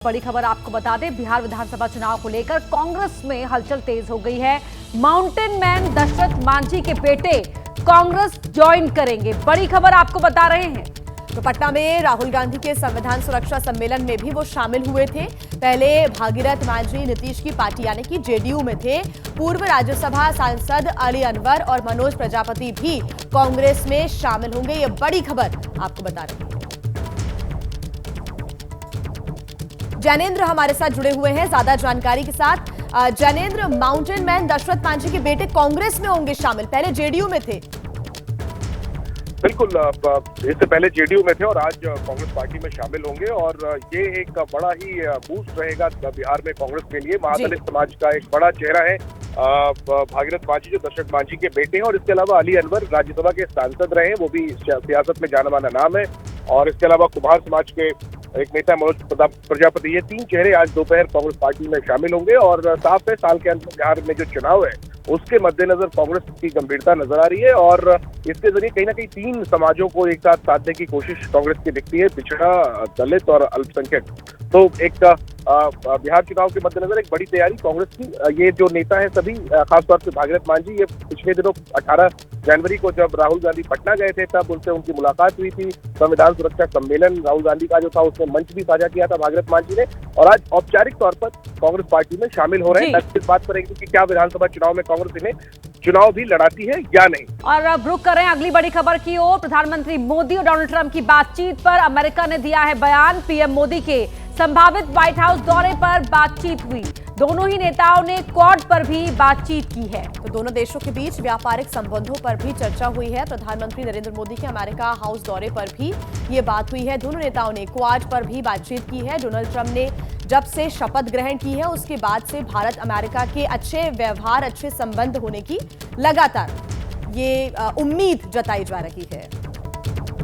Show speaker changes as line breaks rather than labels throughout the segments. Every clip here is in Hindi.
बड़ी खबर आपको बता दें, बिहार विधानसभा चुनाव को लेकर कांग्रेस में हलचल तेज हो गई है। माउंटेन मैन दशरथ मांझी के बेटे कांग्रेस ज्वाइन करेंगे। बड़ी खबर आपको बता रहे हैं।
तो पटना में राहुल गांधी के संविधान सुरक्षा सम्मेलन में भी वो शामिल हुए थे। पहले भागीरथ मांझी नीतीश की पार्टी यानी कि जेडीयू में थे। पूर्व राज्यसभा सांसद अली अनवर और मनोज प्रजापति भी कांग्रेस में शामिल होंगे। ये बड़ी खबर आपको बता रहे हैं। जैनेंद्र हमारे साथ जुड़े हुए हैं ज्यादा जानकारी के साथ। जैनेंद्र, माउंटेन मैन दशरथ मांझी के बेटे कांग्रेस में होंगे शामिल, पहले जेडीयू में थे।
बिल्कुल, इससे पहले जेडीयू में थे और आज कांग्रेस पार्टी में शामिल होंगे और ये एक बड़ा ही बूस्ट रहेगा बिहार में कांग्रेस के लिए। महादलित समाज का एक बड़ा चेहरा है भागीरथ मांझी, जो दशरथ मांझी के बेटे हैं, और इसके अलावा अली अनवर राज्यसभा के सांसद रहे, वो भी सियासत में जाना माना नाम है। और इसके अलावा कुम्हार समाज के एक नेता मनोज प्रजापति, ये तीन चेहरे आज दोपहर कांग्रेस पार्टी में शामिल होंगे। और साफ है, साल के अंत में बिहार में जो चुनाव है उसके मद्देनजर कांग्रेस की गंभीरता नजर आ रही है और इसके जरिए कहीं ना कहीं तीन समाजों को एक साथ साधने की कोशिश कांग्रेस की दिखती है, पिछड़ा, दलित और अल्पसंख्यक। तो एक बिहार चुनाव के मद्देनजर एक बड़ी तैयारी कांग्रेस की। ये जो नेता है सभी, खासतौर से भागीरथ मांझी, ये पिछले दिनों 18 जनवरी को जब राहुल गांधी पटना गए थे तब उनसे उनकी मुलाकात हुई थी। संविधान सुरक्षा सम्मेलन राहुल गांधी का जो था उसमें मंच भी साझा किया था भागीरथ मांझी ने, और आज औपचारिक तौर पर कांग्रेस पार्टी में शामिल हो रहे हैं। इस बात पर कि क्या विधानसभा चुनाव में कांग्रेस इन्हें चुनाव भी लड़ाती है या नहीं।
और अब रुक कर रहे हैं अगली बड़ी खबर की ओर। प्रधानमंत्री मोदी और डोनाल्ड ट्रंप की बातचीत पर अमेरिका ने दिया है बयान। पीएम मोदी के संभावित व्हाइट हाउस दौरे पर बातचीत हुई। दोनों ही नेताओं ने क्वाड पर भी बातचीत की है।
तो दोनों देशों के बीच व्यापारिक संबंधों पर भी चर्चा हुई है। प्रधानमंत्री नरेंद्र मोदी के अमेरिका हाउस दौरे पर भी ये बात हुई है। दोनों नेताओं ने क्वाड पर भी बातचीत की है। डोनाल्ड ट्रंप ने जब से शपथ ग्रहण की है उसके बाद से भारत अमेरिका के अच्छे व्यवहार, अच्छे संबंध होने की लगातार ये उम्मीद जताई जा रही है।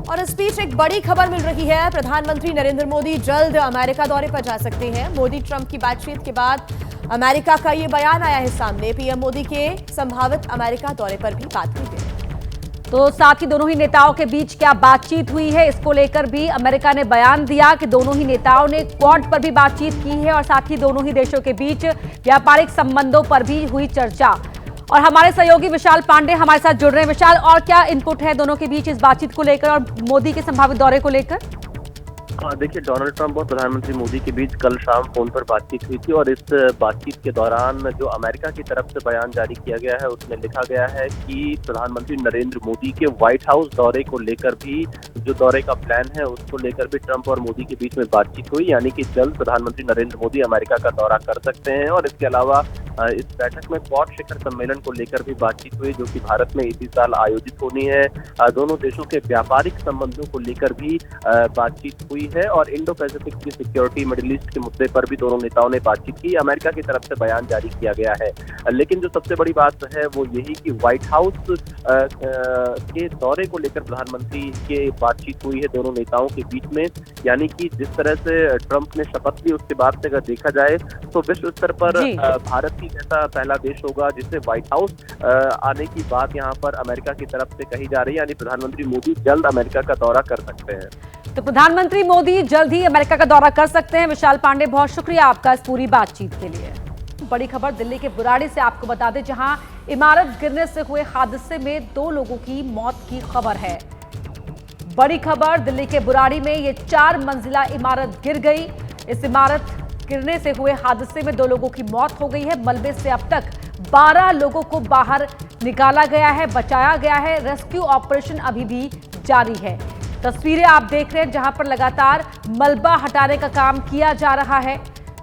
और इस बीच एक बड़ी खबर मिल रही है। प्रधानमंत्री नरेंद्र मोदी जल्द अमेरिका दौरे पर जा सकते हैं। मोदी ट्रंप की बातचीत के बाद अमेरिका का ये बयान आया है सामने। पीएम मोदी के संभावित अमेरिका दौरे पर भी बात हुई है।
तो साथ ही दोनों ही नेताओं के बीच क्या बातचीत हुई है, इसको लेकर भी अमेरिका ने बयान दिया कि दोनों ही नेताओं ने क्वाड पर भी बातचीत की है और साथ ही दोनों ही देशों के बीच व्यापारिक संबंधों पर भी हुई चर्चा। और हमारे सहयोगी विशाल पांडे हमारे साथ जुड़ रहे हैं। विशाल, और क्या इनपुट है दोनों के बीच इस बातचीत को लेकर और मोदी के संभावित दौरे को लेकर?
देखिए, डोनाल्ड ट्रंप और प्रधानमंत्री मोदी के बीच कल शाम फोन पर बातचीत हुई थी और इस बातचीत के दौरान जो अमेरिका की तरफ से बयान जारी किया गया है उसमें लिखा गया है कि प्रधानमंत्री नरेंद्र मोदी के व्हाइट हाउस दौरे को लेकर भी, जो दौरे का प्लान है उसको लेकर भी ट्रंप और मोदी के बीच में बातचीत हुई। यानी कि जल्द प्रधानमंत्री नरेंद्र मोदी अमेरिका का दौरा कर सकते हैं। और इसके अलावा इस बैठक में क्वाड शिखर सम्मेलन को लेकर भी बातचीत हुई, जो कि भारत में इसी साल आयोजित होनी है। दोनों देशों के व्यापारिक संबंधों को लेकर भी बातचीत हुई है और इंडो पैसिफिक की सिक्योरिटी, मिडिल ईस्ट के मुद्दे पर भी दोनों नेताओं ने बातचीत की। अमेरिका की तरफ से बयान जारी किया गया है। लेकिन जो सबसे बड़ी बात है वो यही कि व्हाइट हाउस के दौरे को लेकर प्रधानमंत्री के बातचीत हुई है दोनों नेताओं के बीच में। यानी कि जिस तरह से ट्रंप ने शपथ ली उसके बाद से अगर देखा जाए तो विश्व स्तर पर भारत ही ऐसा पहला देश होगा जिससे व्हाइट हाउस आने की बात यहाँ पर अमेरिका की तरफ से कही जा रही है। यानी प्रधानमंत्री मोदी जल्द अमेरिका का दौरा कर सकते हैं।
तो प्रधानमंत्री मोदी जल्द ही अमेरिका का दौरा कर सकते हैं। विशाल पांडे, बहुत शुक्रिया आपका इस पूरी बातचीत के लिए। बड़ी खबर दिल्ली के बुराड़ी से आपको बता दें, जहां इमारत गिरने से हुए हादसे में 2 लोगों की मौत की खबर है। बड़ी खबर दिल्ली के बुराड़ी में ये 4 मंजिला इमारत गिर गई। इस इमारत गिरने से हुए हादसे में 2 लोगों की मौत हो गई है। मलबे से अब तक 12 लोगों को बाहर निकाला गया है, बचाया गया है। रेस्क्यू ऑपरेशन अभी भी जारी है। तस्वीरें आप देख रहे हैं जहां पर लगातार मलबा हटाने का काम किया जा रहा है।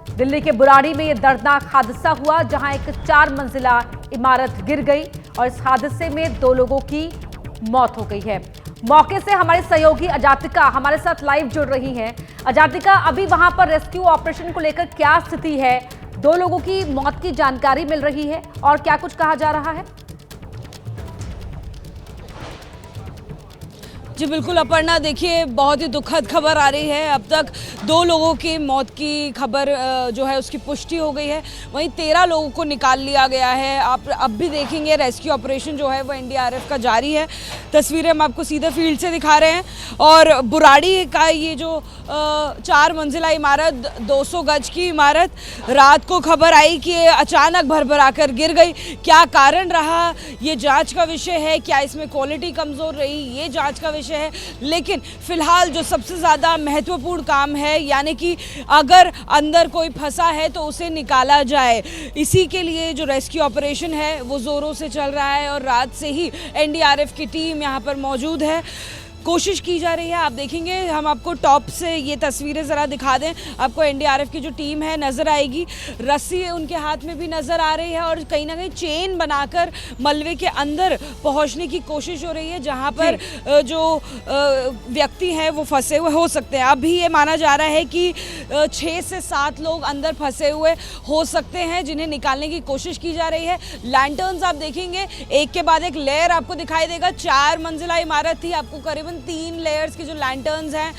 दिल्ली के बुराड़ी में यह दर्दनाक हादसा हुआ जहां एक 4 मंजिला इमारत गिर गई और इस हादसे में 2 लोगों की मौत हो गई है। मौके से हमारे सहयोगी अजातिका हमारे साथ लाइव जुड़ रही हैं। अजातिका, अभी वहां पर रेस्क्यू ऑपरेशन को लेकर क्या स्थिति है? 2 लोगों की मौत की जानकारी मिल रही है और क्या कुछ कहा जा रहा है?
जी बिल्कुल अपर्णा, देखिए बहुत ही दुखद खबर आ रही है। अब तक 2 लोगों की मौत की खबर जो है उसकी पुष्टि हो गई है, वहीं 13 लोगों को निकाल लिया गया है। आप अब भी देखेंगे रेस्क्यू ऑपरेशन जो है वो एनडीआरएफ का जारी है। तस्वीरें हम आपको सीधे फील्ड से दिखा रहे हैं। और बुराड़ी का ये जो 4 मंजिला इमारत, 200 गज की इमारत, रात को खबर आई कि अचानक भरभरा कर गिर गई। क्या कारण रहा ये जांच का विषय है, क्या इसमें क्वालिटी कमज़ोर रही ये जांच का विषय है। लेकिन फिलहाल जो सबसे ज़्यादा महत्वपूर्ण काम है, यानी कि अगर अंदर कोई फंसा है तो उसे निकाला जाए, इसी के लिए जो रेस्क्यू ऑपरेशन है वो ज़ोरों से चल रहा है। और रात से ही एनडीआरएफ की टीम यहाँ पर मौजूद है, कोशिश की जा रही है। आप देखेंगे, हम आपको टॉप से ये तस्वीरें ज़रा दिखा दें, आपको एनडीआरएफ की जो टीम है नज़र आएगी। रस्सी उनके हाथ में भी नज़र आ रही है और कहीं ना कहीं चेन बनाकर मलबे के अंदर पहुंचने की कोशिश हो रही है, जहां पर जो व्यक्ति हैं वो फंसे हुए हो सकते हैं। अभी ये माना जा रहा है कि 6 से 7 लोग अंदर फंसे हुए हो सकते हैं, जिन्हें निकालने की कोशिश की जा रही है। लैंटर्न्स आप देखेंगे, एक के बाद एक लेयर आपको दिखाई देगा। 4 मंजिला इमारत थी, आपको करीबन 3 लेयर्स के जो लैंटर्न्स हैं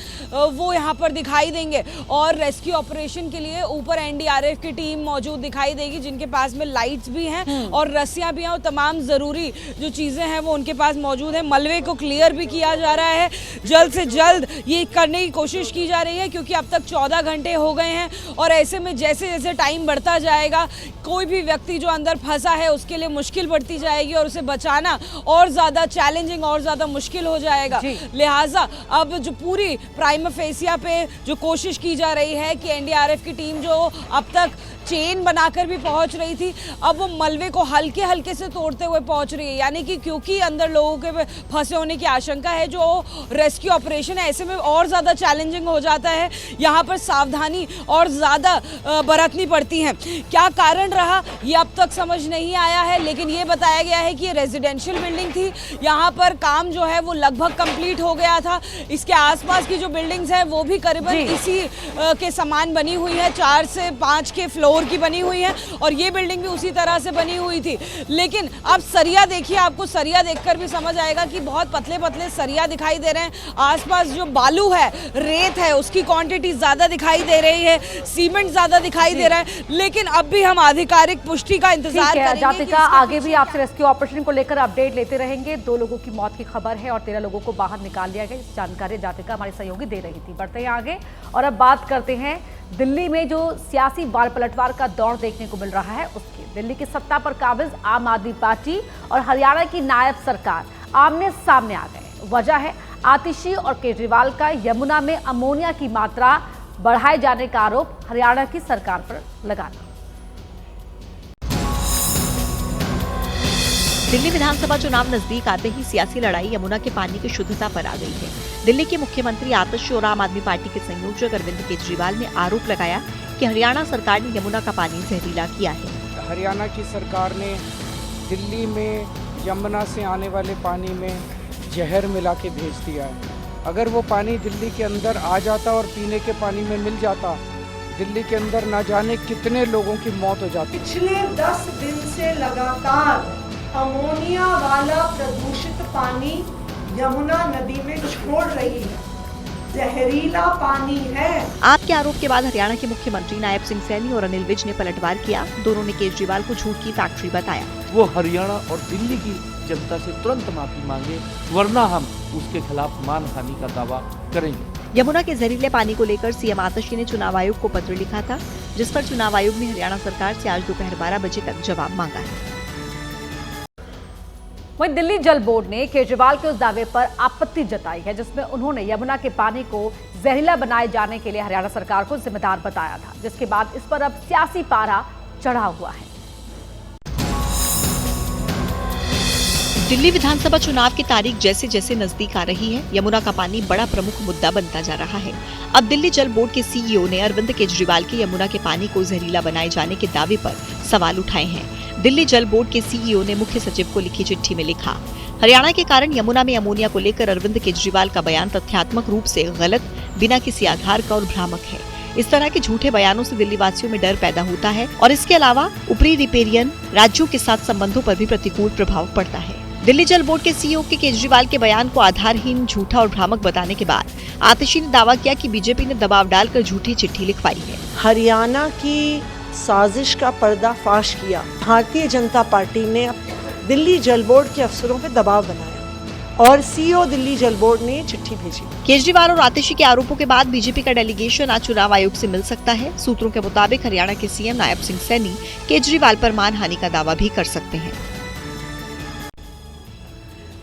वो यहाँ पर दिखाई देंगे। और रेस्क्यू ऑपरेशन के लिए ऊपर एनडीआरएफ की टीम मौजूद दिखाई देगी, जिनके पास में लाइट्स भी हैं और रस्सियाँ भी हैं और तमाम ज़रूरी जो चीज़ें हैं वो उनके पास मौजूद हैं। मलबे को क्लियर भी किया जा रहा है, जल्द से जल्द ये करने की कोशिश की जा रही है, क्योंकि अब तक 14 घंटे हो गए हैं। और ऐसे में जैसे जैसे टाइम बढ़ता जाएगा, कोई भी व्यक्ति जो अंदर फंसा है उसके लिए मुश्किल बढ़ती जाएगी और उसे बचाना और ज़्यादा चैलेंजिंग और ज़्यादा मुश्किल हो जाएगा। लिहाजा अब जो पूरी प्राइमा फेसिया पे जो कोशिश की जा रही है कि एनडीआरएफ की टीम जो अब तक चेन बनाकर भी पहुंच रही थी, अब वो मलबे को हल्के हल्के से तोड़ते हुए पहुंच रही है। यानी कि क्योंकि अंदर लोगों के फंसे होने की आशंका है, जो रेस्क्यू ऑपरेशन है ऐसे में और ज़्यादा चैलेंजिंग हो जाता है। यहाँ पर सावधानी और ज़्यादा बरतनी पड़ती है। क्या कारण रहा ये अब तक समझ नहीं आया है, लेकिन ये बताया गया है कि ये रेजिडेंशियल बिल्डिंग थी। यहाँ पर काम जो है वो लगभग कंप्लीट हो गया था। इसके आसपास की जो बिल्डिंग्स है वो भी करीबन इसी के समान बनी हुई है, 4 से 5 के फ्लोर की बनी हुई है और ये बिल्डिंग भी उसी तरह से बनी हुई थी। लेकिन अब सरिया देखिए, आपको सरिया देखकर भी समझ आएगा कि बहुत पतले पतले सरिया दिखाई दे रहे हैं। आसपास जो बालू है, रेत है, उसकी क्वांटिटी ज्यादा दिखाई दे रही है, सीमेंट ज्यादा दिखाई दे रहा है। लेकिन अब भी हम आधिकारिक पुष्टि का इंतजार करेंगे।
जातिका, आगे भी आपसे रेस्क्यू ऑपरेशन को लेकर अपडेट लेते रहेंगे। 2 लोगों की मौत की खबर है और 13 लोगों को बाहर निकाल लिया गया। इस जानकारी जातिका हमारी सहयोगी दे रही थी। बढ़ते हैं आगे और अब बात करते हैं दिल्ली में जो सियासी बाल पलटवार का दौर देखने को मिल रहा है उसकी। दिल्ली की सत्ता पर काबिज आम आदमी पार्टी और हरियाणा की नायब सरकार आमने सामने आ गए। वजह है आतिशी और केजरीवाल का यमुना में अमोनिया की मात्रा बढ़ाए जाने का आरोप हरियाणा की सरकार पर लगाना।
दिल्ली विधानसभा चुनाव नजदीक आते ही सियासी लड़ाई यमुना के पानी की शुद्धता पर आ गई है। दिल्ली के मुख्यमंत्री आतिशी और आम आदमी पार्टी के संयोजक अरविंद केजरीवाल ने आरोप लगाया कि हरियाणा सरकार ने यमुना का पानी जहरीला किया है।
हरियाणा की सरकार ने दिल्ली में यमुना से आने वाले पानी में जहर मिला के भेज दिया है। अगर वो पानी दिल्ली के अंदर आ जाता और पीने के पानी में मिल जाता, दिल्ली के अंदर ना जाने कितने लोगों की मौत हो जाती।
पिछले 10 दिन से लगातार अमोनिया वाला प्रदूषित पानी यमुना नदी में छोड़ रही है, जहरीला पानी है।
आपके आरोप के बाद हरियाणा के मुख्यमंत्री नायब सिंह सैनी और अनिल विज ने पलटवार किया। दोनों ने केजरीवाल को झूठ की फैक्ट्री बताया।
वो हरियाणा और दिल्ली की जनता से तुरंत माफी मांगे, वरना हम उसके खिलाफ मानहानि का दावा करेंगे।
यमुना के जहरीले पानी को लेकर सीएम आतिशी ने चुनाव आयोग को पत्र लिखा था, जिस पर चुनाव आयोग ने हरियाणा सरकार से आज दोपहर 12 बजे तक जवाब मांगा है।
वहीं दिल्ली जल बोर्ड ने केजरीवाल के उस दावे पर आपत्ति जताई है, जिसमें उन्होंने यमुना के पानी को जहरीला बनाए जाने के लिए हरियाणा सरकार को जिम्मेदार बताया था, जिसके बाद इस पर अब सियासी पारा चढ़ा हुआ है।
दिल्ली विधानसभा चुनाव की तारीख जैसे जैसे नजदीक आ रही है, यमुना का पानी बड़ा प्रमुख मुद्दा बनता जा रहा है। अब दिल्ली जल बोर्ड के सीईओ ने अरविंद केजरीवाल के यमुना के पानी को जहरीला बनाए जाने के दावे पर सवाल उठाए हैं। दिल्ली जल बोर्ड के सीईओ ने मुख्य सचिव को लिखी चिट्ठी में लिखा, हरियाणा के कारण यमुना में अमोनिया को लेकर अरविंद केजरीवाल का बयान तथ्यात्मक रूप से गलत, बिना किसी आधार का और भ्रामक है। इस तरह के झूठे बयानों से दिल्ली वासियों में डर पैदा होता है और इसके अलावा ऊपरी रिपेरियन राज्यों के साथ संबंधों पर भी प्रतिकूल प्रभाव पड़ता है। दिल्ली जल बोर्ड के सीईओ के केजरीवाल के बयान को आधारहीन, झूठा और भ्रामक बताने के बाद आतिशी ने दावा किया कि बीजेपी ने दबाव डालकर झूठी चिट्ठी लिखवाई है।
हरियाणा की साजिश का पर्दाफाश किया। भारतीय जनता पार्टी ने दिल्ली जल बोर्ड के अफसरों पर दबाव बनाया और सीईओ दिल्ली जल बोर्ड ने चिट्ठी भेजी।
केजरीवाल और आतिशी के आरोपों के बाद बीजेपी का डेलीगेशन आज चुनाव आयोग से मिल सकता है। सूत्रों के मुताबिक हरियाणा के सीएम नायब सिंह सैनी केजरीवाल पर मानहानि का दावा भी कर सकते हैं।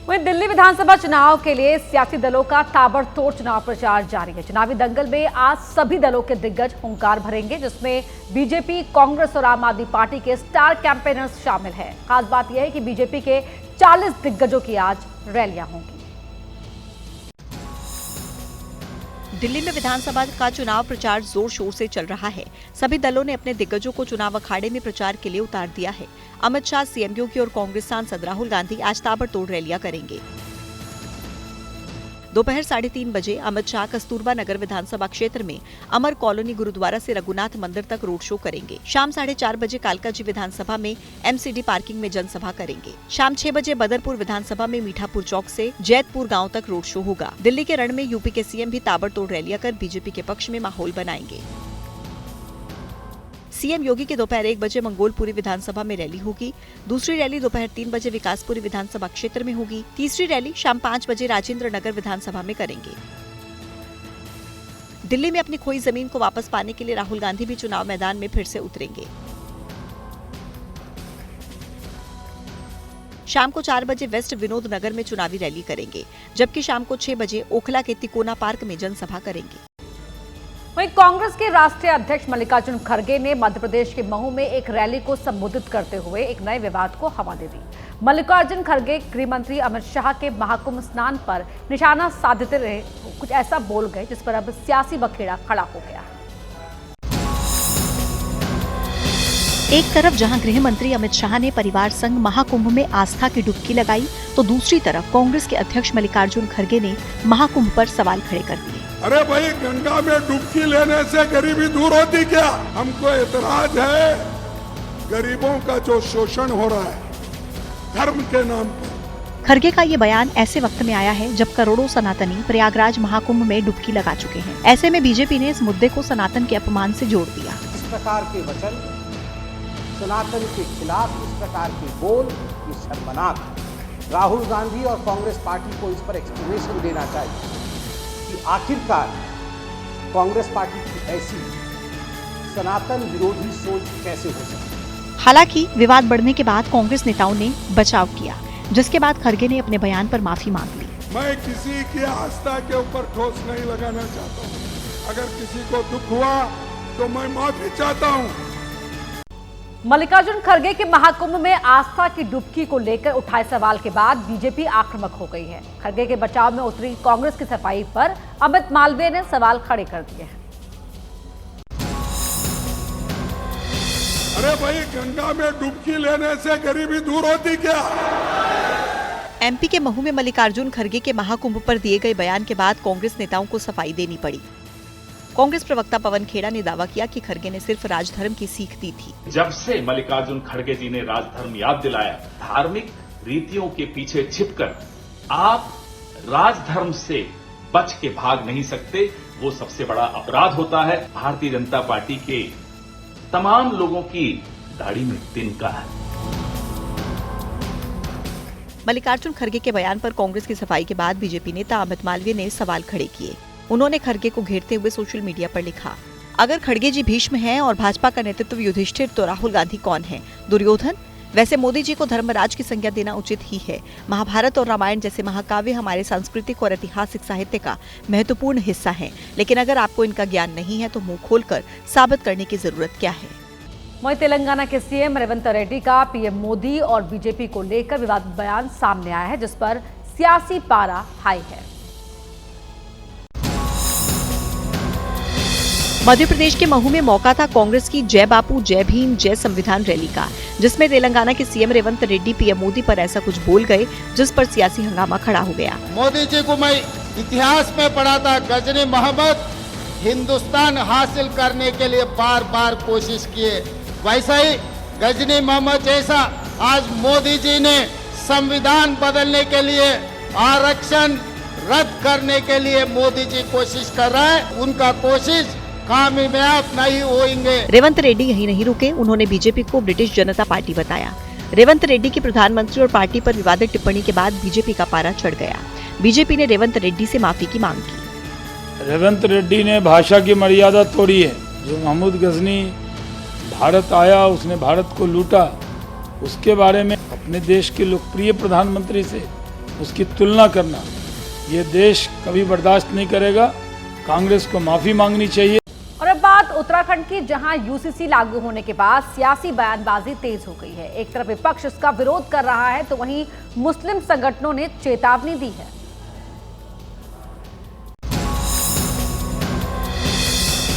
वहीं दिल्ली विधानसभा चुनाव के लिए सियासी दलों का ताबड़तोड़ चुनाव प्रचार जारी है। चुनावी दंगल में आज सभी दलों के दिग्गज हुंकार भरेंगे, जिसमें बीजेपी, कांग्रेस और आम आदमी पार्टी के स्टार कैंपेनर्स शामिल हैं। खास बात यह है कि बीजेपी के 40 दिग्गजों की आज रैलियां होंगी।
दिल्ली में विधानसभा का चुनाव प्रचार जोर शोर से चल रहा है। सभी दलों ने अपने दिग्गजों को चुनाव अखाड़े में प्रचार के लिए उतार दिया है। अमित शाह, सीएम योगी और कांग्रेस सांसद राहुल गांधी आज ताबड़तोड़ रैलियां करेंगे। दोपहर 3:30 बजे अमित शाह कस्तूरबा नगर विधानसभा क्षेत्र में अमर कॉलोनी गुरुद्वारा से रघुनाथ मंदिर तक रोड शो करेंगे। शाम 4:30 बजे कालकाजी विधानसभा में एमसीडी पार्किंग में जनसभा करेंगे। शाम 6 बजे बदरपुर विधानसभा में मीठापुर चौक से जैतपुर गांव तक रोड शो होगा। दिल्ली के रण में यूपी के सीएम भी ताबड़तोड़ रैलियां कर बीजेपी के पक्ष में माहौल बनाएंगे। सीएम योगी की दोपहर 1 बजे मंगोलपुरी विधानसभा में रैली होगी। दूसरी रैली दोपहर 3 बजे विकासपुरी विधानसभा क्षेत्र में होगी। तीसरी रैली शाम 5 बजे राजेंद्र नगर विधानसभा में करेंगे। दिल्ली में अपनी खोई जमीन को वापस पाने के लिए राहुल गांधी भी चुनाव मैदान में फिर से उतरेंगे। शाम को 4 बजे वेस्ट विनोद नगर में चुनावी रैली करेंगे, जबकि शाम को 6 बजे ओखला के तिकोना पार्क में जनसभा करेंगे।
वहीं कांग्रेस के राष्ट्रीय अध्यक्ष मल्लिकार्जुन खड़गे ने मध्य प्रदेश के महू में एक रैली को संबोधित करते हुए एक नए विवाद को हवा दे दी। मल्लिकार्जुन खड़गे गृह मंत्री अमित शाह के महाकुंभ स्नान पर निशाना साधते रहे, कुछ ऐसा बोल गए जिस पर अब सियासी बखेड़ा खड़ा हो गया।
एक तरफ जहां गृह मंत्री अमित शाह ने परिवार संघ महाकुंभ में आस्था की डुबकी लगाई, तो दूसरी तरफ कांग्रेस के अध्यक्ष मल्लिकार्जुन खड़गे ने महाकुंभ पर सवाल खड़े कर दिए।
अरे भाई, गंगा में डुबकी लेने से गरीबी दूर होती क्या? हमको एतराज है गरीबों का जो शोषण हो रहा है धर्म के नाम पर।
खड़गे का ये बयान ऐसे वक्त में आया है जब करोड़ों सनातनी प्रयागराज महाकुंभ में डुबकी लगा चुके हैं। ऐसे में बीजेपी ने इस मुद्दे को सनातन के अपमान से जोड़ दिया।
इस प्रकार के वचन, सनातन के खिलाफ इस प्रकार के बोल, ये शर्मनाक। राहुल गांधी और कांग्रेस पार्टी को इस पर एक्सप्लेनेशन देना चाहिए कि आखिरकार कांग्रेस पार्टी की ऐसी सनातन विरोधी सोच कैसे हो सकती है।
हालांकि विवाद बढ़ने के बाद कांग्रेस नेताओं ने बचाव किया, जिसके बाद खड़गे ने अपने बयान पर माफी मांग ली।
मैं किसी की आस्था के ऊपर ठोस नहीं लगाना चाहता हूँ। अगर किसी को दुख हुआ तो मैं माफी चाहता हूँ।
मल्लिकार्जुन खड़गे के महाकुंभ में आस्था की डुबकी को लेकर उठाए सवाल के बाद बीजेपी आक्रामक हो गई है। खड़गे के बचाव में उतरी कांग्रेस की सफाई पर अमित मालवीय ने सवाल खड़े कर दिए हैं।
अरे भाई, गंगा में डुबकी लेने से गरीबी दूर होती क्या?
एमपी के महू में मल्लिकार्जुन खड़गे के महाकुंभ पर दिए गए बयान के बाद कांग्रेस नेताओं को सफाई देनी पड़ी। कांग्रेस प्रवक्ता पवन खेड़ा ने दावा किया कि खड़गे ने सिर्फ राजधर्म की सीख दी थी।
जब से मल्लिकार्जुन खड़गे जी ने राजधर्म याद दिलाया, धार्मिक रीतियों के पीछे छिपकर आप राजधर्म से बच के भाग नहीं सकते, वो सबसे बड़ा अपराध होता है। भारतीय जनता पार्टी के तमाम लोगों की दाढ़ी में तिनका है।
मल्लिकार्जुन खड़गे के बयान पर कांग्रेस की सफाई के बाद बीजेपी नेता अमित मालवीय ने सवाल खड़े किए। उन्होंने खड़गे को घेरते हुए सोशल मीडिया पर लिखा, अगर खड़गे जी भीष्म हैं और भाजपा का नेतृत्व युधिष्ठिर, तो राहुल गांधी कौन है? दुर्योधन? वैसे मोदी जी को धर्मराज की संज्ञा देना उचित ही है। महाभारत और रामायण जैसे महाकाव्य हमारे सांस्कृतिक और ऐतिहासिक साहित्य का महत्वपूर्ण हिस्सा हैं, लेकिन अगर आपको इनका ज्ञान नहीं है तो मुंह खोलकर साबित करने की जरूरत क्या है।
वहीं तेलंगाना के सीएम रेवंत रेड्डी का पीएम मोदी और बीजेपी को लेकर विवादित बयान सामने आया है, जिस पर सियासी पारा हाई है।
मध्य प्रदेश के महू में मौका था कांग्रेस की जय बापू जय भीम जय संविधान रैली का, जिसमें तेलंगाना के सीएम रेवंत रेड्डी पीएम मोदी पर ऐसा कुछ बोल गए जिस पर सियासी हंगामा खड़ा हो गया।
मोदी जी को मैं इतिहास में पढ़ा था, गजनी मोहम्मद हिंदुस्तान हासिल करने के लिए बार बार कोशिश किए, वैसा ही गजनी मोहम्मद जैसा आज मोदी जी ने संविधान बदलने के लिए, आरक्षण रद्द करने के लिए मोदी जी कोशिश कर रहे हैं। उनका कोशिश कामयाब नहीं होंगे।
रेवंत रेड्डी यही नहीं रुके, उन्होंने बीजेपी को ब्रिटिश जनता पार्टी बताया। रेवंत रेड्डी की प्रधानमंत्री और पार्टी पर विवादित टिप्पणी के बाद बीजेपी का पारा चढ़ गया। बीजेपी ने रेवंत रेड्डी से माफी की मांग की।
रेवंत रेड्डी ने भाषा की मर्यादा तोड़ी है। जो महमूद गजनी भारत आया, उसने भारत को लूटा, उसके बारे में अपने देश के लोकप्रिय प्रधानमंत्री से उसकी तुलना करना, ये देश कभी बर्दाश्त नहीं करेगा। कांग्रेस को माफी मांगनी चाहिए।
और अब बात उत्तराखंड की, जहां यूसीसी लागू होने के बाद सियासी बयानबाजी तेज हो गई है। एक तरफ विपक्ष इसका विरोध कर रहा है, तो वहीं मुस्लिम संगठनों ने चेतावनी दी है।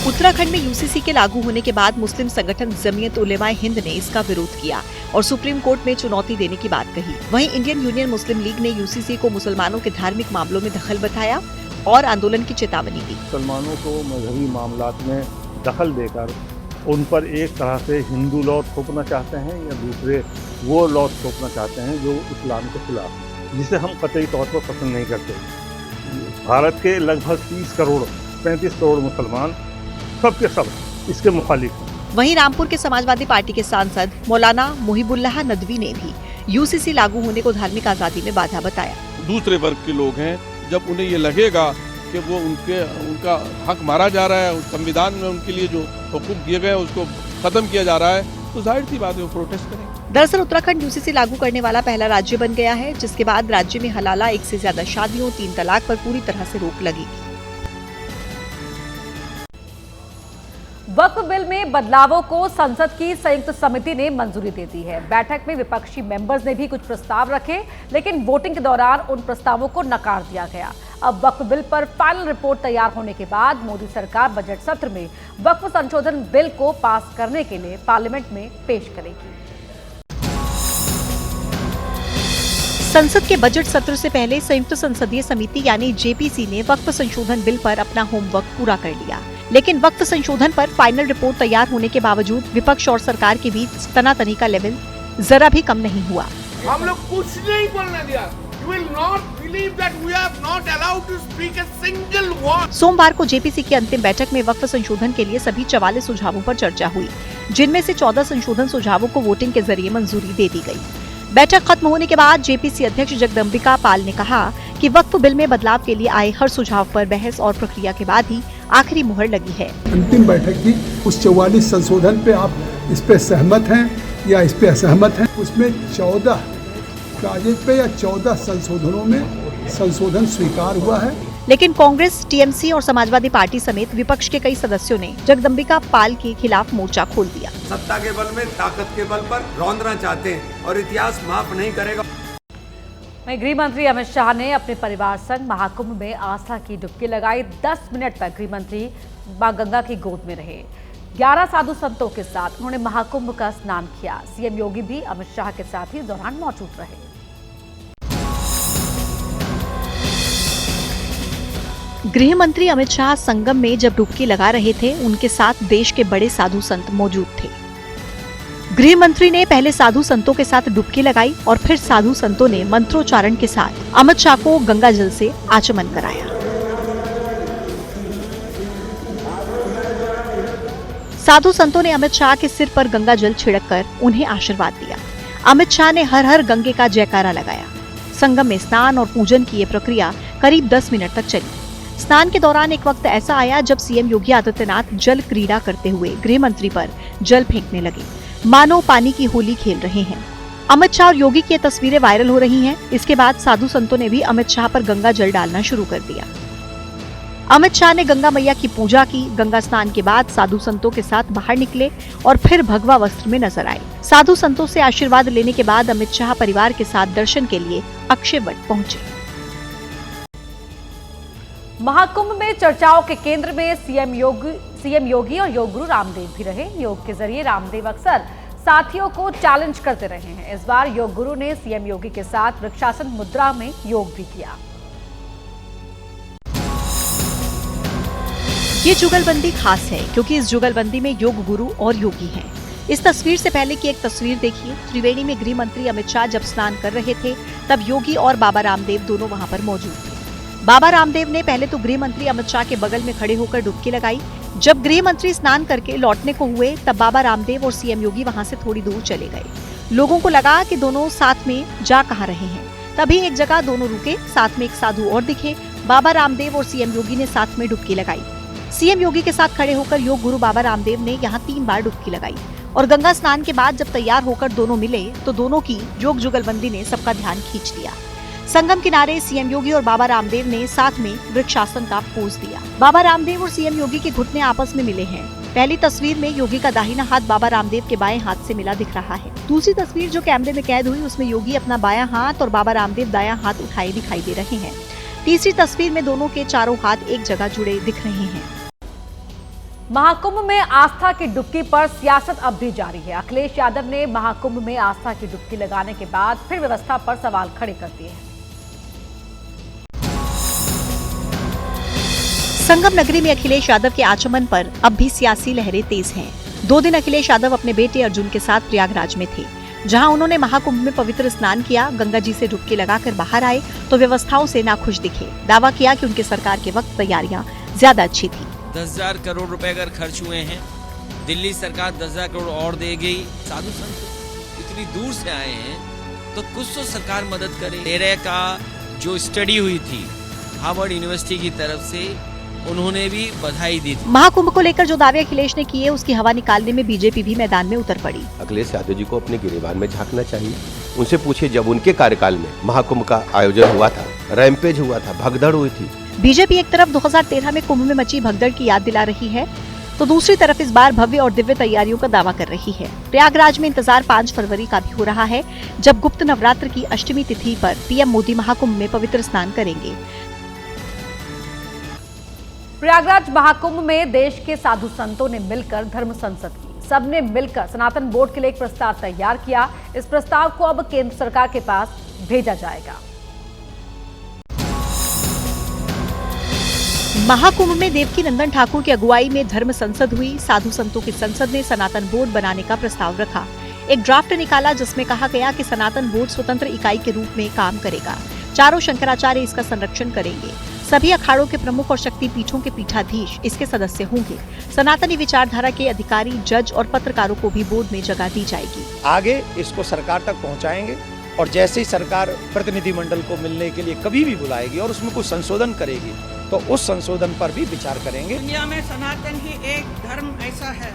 उत्तराखंड में यूसीसी के लागू होने के बाद मुस्लिम संगठन जमीयत उलेमाए हिंद ने इसका विरोध किया और सुप्रीम कोर्ट में चुनौती देने की बात कही। वहीं इंडियन यूनियन मुस्लिम लीग ने यूसीसी को मुसलमानों के धार्मिक मामलों में दखल बताया और आंदोलन की चेतावनी दी।
मुसलमानों को मजहबी मामलात में दखल देकर उन पर एक तरह से हिंदू लॉ थोपना चाहते हैं या दूसरे वो लॉ थोपना चाहते हैं जो इस्लाम के खिलाफ है, जिसे हम कतई तौर पर पसंद नहीं करते। भारत के लगभग 35 करोड़ मुसलमान सबके सब इसके मुखालिफ हैं।
वहीं रामपुर के समाजवादी पार्टी के सांसद मौलाना मुहिबुल्लाह नदवी ने भी यूसीसी लागू होने को धार्मिक आजादी में बाधा बताया।
दूसरे वर्ग के लोग हैं, जब उन्हें ये लगेगा कि वो उनका हक मारा जा रहा है, संविधान में उनके लिए जो हुकूक दिए गए उसको खत्म किया जा रहा है, तो जाहिर सी बात है वो प्रोटेस्ट करेंगे।
दरअसल उत्तराखंड यूसीसी लागू करने वाला पहला राज्य बन गया है, जिसके बाद राज्य में हलाला, एक से ज्यादा शादियों, 3 तलाक पर पूरी तरह से रोक लगेगी।
वक्फ बिल में बदलावों को संसद की संयुक्त समिति ने मंजूरी दे दी है। बैठक में विपक्षी मेंबर्स ने भी कुछ प्रस्ताव रखे, लेकिन वोटिंग के दौरान उन प्रस्तावों को नकार दिया गया। अब वक्फ बिल पर फाइनल रिपोर्ट तैयार होने के बाद मोदी सरकार बजट सत्र में वक्फ संशोधन बिल को पास करने के लिए पार्लियामेंट में पेश करेगी।
संसद के बजट सत्र से पहले संयुक्त संसदीय समिति यानी जेपीसी ने वक्फ संशोधन बिल पर अपना होमवर्क पूरा कर लिया, लेकिन वक्फ संशोधन पर फाइनल रिपोर्ट तैयार होने के बावजूद विपक्ष और सरकार के बीच तनातनी का लेवल जरा भी कम नहीं हुआ।
हम लोग कुछ नहीं बोलने दिया। You will not believe that we are not allowed to speak a single word.
सोमवार को जेपीसी की अंतिम बैठक में वक्फ संशोधन के लिए सभी 44 सुझावों पर चर्चा हुई, जिनमें से 14 संशोधन सुझावों को वोटिंग के जरिए मंजूरी दे दी गई। बैठक खत्म होने के बाद जेपीसी अध्यक्ष जगदम्बिका पाल ने कहा कि वक्फ बिल में बदलाव के लिए आए हर सुझाव पर बहस और प्रक्रिया के बाद ही आखिरी मुहर लगी है।
अंतिम बैठक की उस 44 संशोधन पे आप इस पे सहमत हैं या इस पे असहमत हैं? उसमें 14 कागज पे या 14 संशोधनों में संशोधन स्वीकार हुआ है,
लेकिन कांग्रेस, टीएमसी और समाजवादी पार्टी समेत विपक्ष के कई सदस्यों ने जगदम्बिका पाल के खिलाफ मोर्चा खोल दिया।
सत्ता के बल में, ताकत के बल पर रौंदना चाहते हैं और इतिहास माफ नहीं करेगा।
वहीं गृह मंत्री अमित शाह ने अपने परिवार संग महाकुंभ में आस्था की डुबकी लगाई। 10 मिनट तक गृह मंत्री मां गंगा की गोद में रहे। 11 साधु संतों के साथ उन्होंने महाकुंभ का स्नान किया। सीएम योगी भी अमित शाह के साथ ही दौरान मौजूद रहे।
गृह मंत्री अमित शाह संगम में जब डुबकी लगा रहे थे, उनके साथ देश के बड़े साधु संत मौजूद थे। गृह मंत्री ने पहले साधु संतों के साथ डुबकी लगाई और फिर साधु संतों ने मंत्रोच्चारण के साथ अमित शाह को गंगा जल से आचमन कराया। साधु संतों ने अमित शाह के सिर पर गंगा जल छिड़ककर उन्हें आशीर्वाद दिया। अमित शाह ने हर हर गंगे का जयकारा लगाया। संगम में स्नान और पूजन की ये प्रक्रिया करीब 10 मिनट तक चली। स्नान के दौरान एक वक्त ऐसा आया जब सीएम योगी आदित्यनाथ जल क्रीड़ा करते हुए गृह मंत्री पर जल फेंकने लगे, मानो पानी की होली खेल रहे हैं। अमित शाह और योगी की ये तस्वीरें वायरल हो रही हैं। इसके बाद साधु संतों ने भी अमित शाह पर गंगा जल डालना शुरू कर दिया। अमित शाह ने गंगा मैया की पूजा की। गंगा स्नान के बाद साधु संतों के साथ बाहर निकले और फिर भगवा वस्त्र में नजर आए। साधु संतों से आशीर्वाद लेने के बाद अमित शाह परिवार के साथ दर्शन के लिए अक्षय वट पहुंचे।
महाकुंभ में चर्चाओं के केंद्र में सीएम योगी और योग गुरु रामदेव भी रहे। योग के जरिए रामदेव अक्सर साथियों को चैलेंज करते रहे हैं। इस बार योग गुरु ने सीएम योगी के साथ वृक्षासन मुद्रा में योग भी किया।
ये जुगलबंदी खास है क्योंकि इस जुगलबंदी में योग गुरु और योगी हैं। इस तस्वीर से पहले की एक तस्वीर देखिए। त्रिवेणी में गृह मंत्री अमित शाह जब स्नान कर रहे थे तब योगी और बाबा रामदेव दोनों वहां पर मौजूद थे। बाबा रामदेव ने पहले तो गृह मंत्री अमित शाह के बगल में खड़े होकर डुबकी लगाई। जब गृह मंत्री स्नान करके लौटने को हुए तब बाबा रामदेव और सीएम योगी वहां से थोड़ी दूर चले गए। लोगों को लगा कि दोनों साथ में जा कहां रहे हैं। तभी एक जगह दोनों रुके, साथ में एक साधु और दिखे। बाबा रामदेव और सीएम योगी ने साथ में डुबकी लगाई। सीएम योगी के साथ खड़े होकर योग गुरु बाबा रामदेव ने यहाँ 3 बार डुबकी लगाई और गंगा स्नान के बाद जब तैयार होकर दोनों मिले तो दोनों की योग जुगलबंदी ने सबका ध्यान खींच लिया। संगम किनारे सीएम योगी और बाबा रामदेव ने साथ में वृक्षासन का पोज दिया। बाबा रामदेव और सीएम योगी के घुटने आपस में मिले हैं। पहली तस्वीर में योगी का दाहिना हाथ बाबा रामदेव के बाएं हाथ से मिला दिख रहा है। दूसरी तस्वीर जो कैमरे में कैद हुई उसमें योगी अपना बायां हाथ और बाबा रामदेव दायां हाथ उठाए दिखाई दे रहे हैं। तीसरी तस्वीर में दोनों के चारों हाथ एक जगह जुड़े दिख रहे हैं।
महाकुंभ में आस्था की डुबकी पर सियासत अब भी जारी है। अखिलेश यादव ने महाकुंभ में आस्था की डुबकी लगाने के बाद फिर व्यवस्था पर सवाल खड़े कर दिए हैं।
संगम नगरी में अखिलेश यादव के आचमन पर अब भी सियासी लहरें तेज हैं। 2 दिन अखिलेश यादव अपने बेटे अर्जुन के साथ प्रयागराज में थे, जहां उन्होंने महाकुंभ में पवित्र स्नान किया। गंगा जी से डुबकी लगाकर बाहर आए तो व्यवस्थाओं से नाखुश दिखे। दावा किया कि उनकी सरकार के वक्त तैयारियां ज्यादा अच्छी थी।
10,000 करोड़ रुपए अगर खर्च हुए हैं, दिल्ली सरकार 10,000 करोड़ और देगी। साधु संत इतनी दूर से आए हैं तो कुछ तो सरकार मदद करे। तेरे का जो स्टडी हुई थी हार्वर्ड यूनिवर्सिटी की तरफ से, उन्होंने भी बधाई दी थी।
महाकुंभ को लेकर जो दावे अखिलेश ने किए उसकी हवा निकालने में बीजेपी भी मैदान में उतर पड़ी।
अखिलेश यादव जी को अपने गिरेबान में झांकना चाहिए। उनसे पूछिए जब उनके कार्यकाल में महाकुंभ का आयोजन हुआ था, रैंपेज हुआ था, भगदड़ हुई थी।
बीजेपी एक तरफ 2013 में कुंभ में मची भगदड़ की याद दिला रही है तो दूसरी तरफ इस बार भव्य और दिव्य तैयारियों का दावा कर रही है। प्रयागराज में इंतजार 5 फरवरी का भी हो रहा है, जब गुप्त नवरात्र की अष्टमी तिथि पर पीएम मोदी महाकुंभ में पवित्र स्नान करेंगे।
प्रयागराज महाकुंभ में देश के साधु संतों ने मिलकर धर्म संसद की। सबने मिलकर सनातन बोर्ड के लिए एक प्रस्ताव तैयार किया। इस प्रस्ताव को अब केंद्र सरकार के पास भेजा जाएगा।
महाकुंभ में देवकी नंदन ठाकुर की अगुवाई में धर्म संसद हुई। साधु संतों की संसद ने सनातन बोर्ड बनाने का प्रस्ताव रखा। एक ड्राफ्ट निकाला जिसमें कहा गया कि सनातन बोर्ड स्वतंत्र इकाई के रूप में काम करेगा। 4 शंकराचार्य इसका संरक्षण करेंगे। सभी अखाड़ों के प्रमुख और शक्ति पीठों के पीठाधीश इसके सदस्य होंगे। सनातनी विचारधारा के अधिकारी, जज और पत्रकारों को भी बोर्ड में जगह दी जाएगी।
आगे इसको सरकार तक पहुंचाएंगे और जैसे ही सरकार प्रतिनिधिमंडल को मिलने के लिए कभी भी बुलाएगी और उसमें कुछ संशोधन करेगी तो उस संशोधन पर भी विचार करेंगे।
दुनिया में सनातन ही एक धर्म ऐसा है,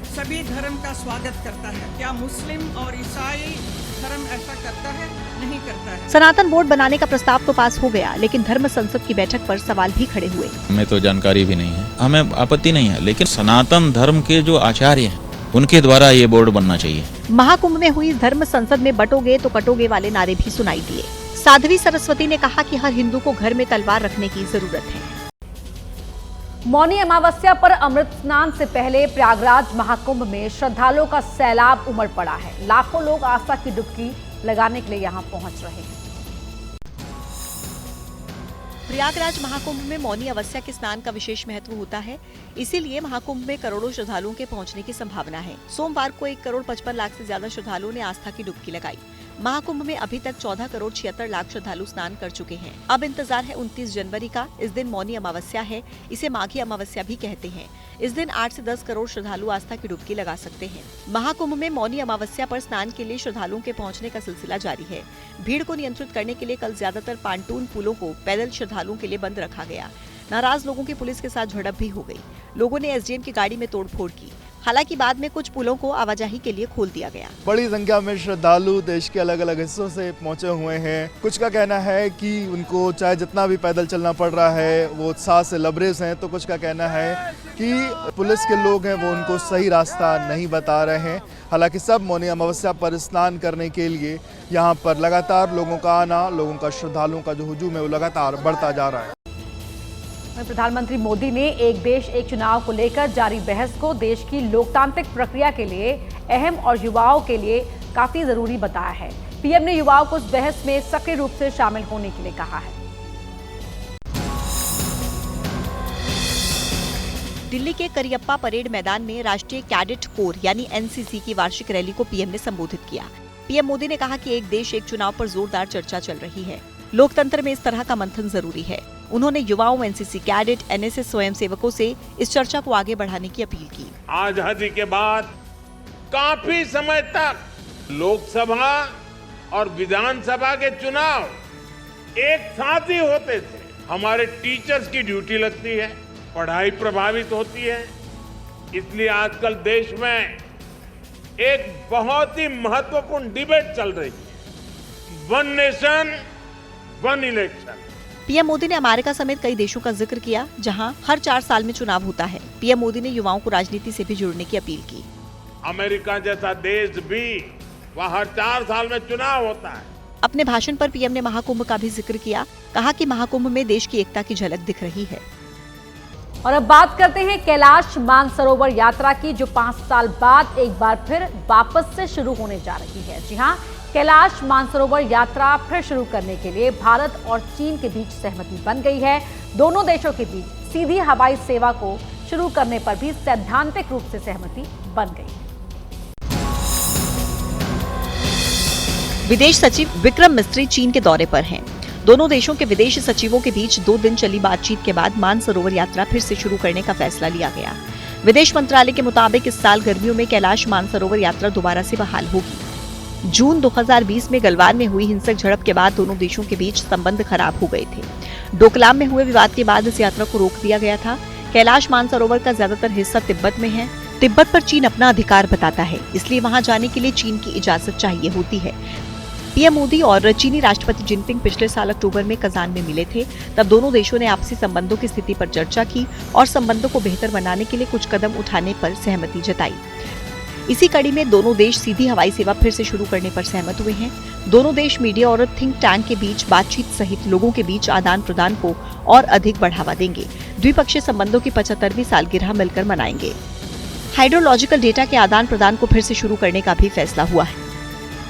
सभी धर्म का स्वागत करता है। क्या मुस्लिम और ईसाई धर्म ऐसा करता है? नहीं करता है।
सनातन बोर्ड बनाने का प्रस्ताव तो पास हो गया, लेकिन धर्म संसद की बैठक पर सवाल भी खड़े हुए।
हमें तो जानकारी भी नहीं है, हमें आपत्ति नहीं है, लेकिन सनातन धर्म के जो आचार्य हैं उनके द्वारा ये बोर्ड बनना चाहिए।
महाकुंभ में हुई धर्म संसद में बटोगे तो कटोगे वाले नारे भी सुनाई दिए। साध्वी सरस्वती ने कहा कि हर हिंदू को घर में तलवार रखने की जरूरत है।
मौनी अमावस्या पर अमृत स्नान से पहले प्रयागराज महाकुंभ में श्रद्धालुओं का सैलाब उमड़ पड़ा है। लाखों लोग आस्था की डुबकी लगाने के लिए यहां पहुंच रहे हैं।
प्रयागराज महाकुंभ में मौनी अमावस्या के स्नान का विशेष महत्व होता है, इसीलिए महाकुंभ में करोड़ों श्रद्धालुओं के पहुंचने की संभावना है। सोमवार को 1,55,00,000 से ज्यादा श्रद्धालुओं ने आस्था की डुबकी लगाई। महाकुंभ में अभी तक 14,76,00,000 श्रद्धालु स्नान कर चुके हैं। अब इंतजार है 29 जनवरी का। इस दिन मौनी अमावस्या है, इसे माघी अमावस्या भी कहते हैं। इस दिन 8 से 10 करोड़ श्रद्धालु आस्था की डुबकी लगा सकते हैं। महाकुंभ में मौनी अमावस्या पर स्नान के लिए श्रद्धालुओं के पहुंचने का सिलसिला जारी है। भीड़ को नियंत्रित करने के लिए कल ज्यादातर पांटून पुलों को पैदल श्रद्धालुओं के लिए बंद रखा गया। नाराज लोगों की पुलिस के साथ झड़प भी हो गई। लोगों ने एसडीएम की गाड़ी में तोड़फोड़ की। हालांकि बाद में कुछ पुलों को आवाजाही के लिए खोल दिया गया।
बड़ी संख्या में श्रद्धालु देश के अलग अलग हिस्सों से पहुंचे हुए हैं। कुछ का कहना है कि उनको चाहे जितना भी पैदल चलना पड़ रहा है वो उत्साह से लबरेज हैं, तो कुछ का कहना है कि पुलिस के लोग हैं वो उनको सही रास्ता नहीं बता रहे हैं। हालांकि सब मौनी अमावस्या पर स्नान करने के लिए यहाँ पर लगातार लोगों का आना, लोगों का श्रद्धालुओं का जो हुजूम है वो लगातार बढ़ता जा रहा है।
प्रधानमंत्री मोदी ने एक देश एक चुनाव को लेकर जारी बहस को देश की लोकतांत्रिक प्रक्रिया के लिए अहम और युवाओं के लिए काफी जरूरी बताया है। पीएम ने युवाओं को इस बहस में सक्रिय रूप से शामिल होने के लिए कहा है।
दिल्ली के करियप्पा परेड मैदान में राष्ट्रीय कैडेट कोर यानी एनसीसी की वार्षिक रैली को पीएम ने संबोधित किया। पीएम मोदी ने कहा कि एक देश एक चुनाव पर जोरदार चर्चा चल रही है। लोकतंत्र में इस तरह का मंथन जरूरी है। उन्होंने युवाओं, एनसीसी कैडेट, एनएसएस स्वयंसेवकों से इस चर्चा को आगे बढ़ाने की अपील की।
आजादी के बाद काफी समय तक लोकसभा और विधानसभा के चुनाव एक साथ ही होते थे। हमारे टीचर्स की ड्यूटी लगती है, पढ़ाई प्रभावित होती है। इसलिए आजकल देश में एक बहुत ही महत्वपूर्ण डिबेट चल रही है, one nation one election.
PM Modi ने अमेरिका समेत कई देशों का जिक्र किया जहां हर 4 साल में चुनाव होता है। पीएम मोदी ने युवाओं को राजनीति से भी जुड़ने की अपील की।
अमेरिका जैसा देश भी वहाँ हर 4 साल में चुनाव होता है।
अपने भाषण पर पीएम ने महाकुंभ का भी जिक्र किया। कहा कि महाकुंभ में देश की एकता की झलक दिख रही है।
और अब बात करते हैं कैलाश मानसरोवर यात्रा की, जो 5 साल बाद एक बार फिर वापस से शुरू होने जा रही है। जी हां, कैलाश मानसरोवर यात्रा फिर शुरू करने के लिए भारत और चीन के बीच सहमति बन गई है। दोनों देशों के बीच सीधी हवाई सेवा को शुरू करने पर भी सैद्धांतिक रूप से सहमति बन गई है।
विदेश सचिव विक्रम मिस्त्री चीन के दौरे पर हैं। दोनों देशों के विदेश सचिवों के बीच 2 दिन चली बातचीत के बाद मानसरोवर यात्रा फिर से शुरू करने का फैसला लिया गया। विदेश मंत्रालय के मुताबिक इस साल गर्मियों में कैलाश मानसरोवर यात्रा दोबारा से बहाल होगी। जून 2020 में गलवान में हुई हिंसक झड़प के बाद दोनों देशों के बीच संबंध खराब हो गए थे। डोकलाम में हुए विवाद के बाद इस यात्रा को रोक दिया गया था। कैलाश मानसरोवर का ज्यादातर हिस्सा तिब्बत में है। तिब्बत पर चीन अपना अधिकार बताता है, इसलिए वहां जाने के लिए चीन की इजाजत चाहिए होती है। पीएम मोदी और चीनी राष्ट्रपति जिनपिंग पिछले साल अक्टूबर में कजान में मिले थे। तब दोनों देशों ने आपसी संबंधों की स्थिति पर चर्चा की और संबंधों को बेहतर बनाने के लिए कुछ कदम उठाने पर सहमति जताई। इसी कड़ी में दोनों देश सीधी हवाई सेवा फिर से शुरू करने पर सहमत हुए हैं। दोनों देश मीडिया और थिंक टैंक के बीच बातचीत सहित लोगों के बीच आदान प्रदान को और अधिक बढ़ावा देंगे। द्विपक्षीय संबंधों की 75वीं सालगिरह मिलकर मनाएंगे। हाइड्रोलॉजिकल डेटा के आदान प्रदान को फिर से शुरू करने का भी फैसला हुआ है।